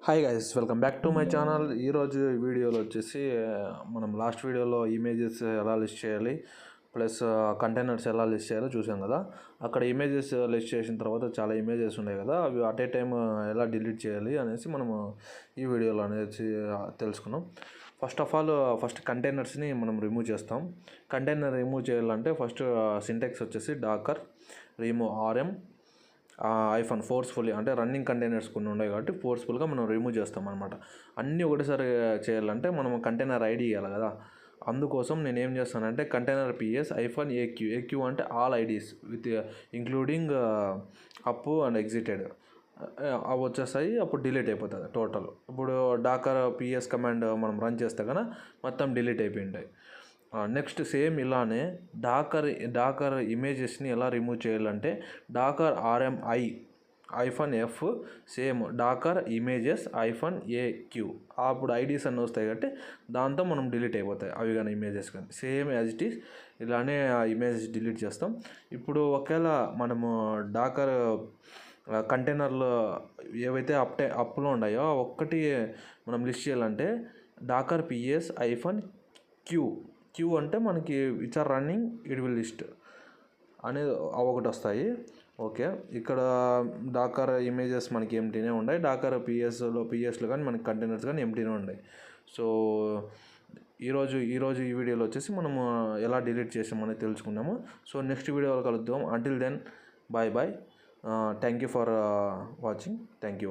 Hi guys, welcome back to my channel. ఈరోజు వీడియోలో వచ్చేసి మనం లాస్ట్ వీడియోలో ఇమేజెస్ ఎలా లిస్ట్ చేయాలి ప్లస్ కంటైనర్స్ ఎలా లిస్ట్ చేయాలో చూసాం కదా. అక్కడ ఇమేజెస్ లిస్ట్ చేసిన తర్వాత చాలా ఇమేజెస్ ఉన్నాయి కదా, అవి అట్ ఏ టైమ్ ఎలా డిలీట్ చేయాలి అనేసి మనము ఈ వీడియోలో అనేది తెలుసుకున్నాం. ఫస్ట్ కంటైనర్స్ని మనం రిమూవ్ చేస్తాం. కంటైనర్ రిమూవ్ చేయాలంటే ఫస్ట్ సింటాక్స్ వచ్చేసి docker remove RM hyphen forcefully, అంటే రన్నింగ్ కంటైనర్స్ కొన్ని ఉన్నాయి కాబట్టి ఫోర్స్ఫుల్గా మనం రిమూవ్ చేస్తాం అనమాట. అన్నీ ఒకటిసారి చేయాలంటే మనం కంటైనర్ ఐడి ఇవ్వాలి కదా. అందుకోసం నేను ఏం చేస్తానంటే కంటైనర్ పిఎస్ ఐఫన్ ఏక్యూ అంటే all IDs with including up and exited అవి వచ్చేస్తాయి. అప్పుడు డిలీట్ అయిపోతుంది టోటల్. ఇప్పుడు డాకర్ పిఎస్ కమాండ్ మనం రన్ చేస్తే కనుక మొత్తం డిలీట్ అయిపోయింటాయి. నెక్స్ట్ సేమ్ ఇలానే డాకర్ ఇమేజెస్ని ఎలా రిమూవ్ చేయాలంటే docker RMI hyphen F same docker images hyphen AQ అప్పుడు ఐడీస్ అన్నీ వస్తాయి కాబట్టి దాంతో మనం డిలీట్ అయిపోతాయి అవి కానీ ఇమేజెస్ కానీ సేమ్ యాజ్ ఇట్ ఈస్ ఇలానే ఆ ఇమేజెస్ డిలీట్ చేస్తాం. ఇప్పుడు ఒకవేళ మనము డాకర్ కంటైనర్లో ఏవైతే అప్లో ఉన్నాయో ఒక్కటి మనం లిస్ట్ చేయాలంటే డాకర్ పిఎస్ ఐఫన్ క్యూ అంటే మనకి which are running it will list అనేది ఒకటి వస్తాయి. ఓకే, ఇక్కడ డాకర్ ఇమేజెస్ మనకి ఎంటీనే ఉన్నాయి. డాకర్ పిఎస్లో కానీ మనకి కంటైనర్స్ కానీ ఎంటీనే ఉన్నాయి. సో ఈరోజు ఈ వీడియోలో వచ్చేసి మనము ఎలా డిలీట్ చేసామని తెలుసుకున్నాము. సో నెక్స్ట్ వీడియోలో కలుద్దాం. Until then bye. Thank you for watching. Thank you.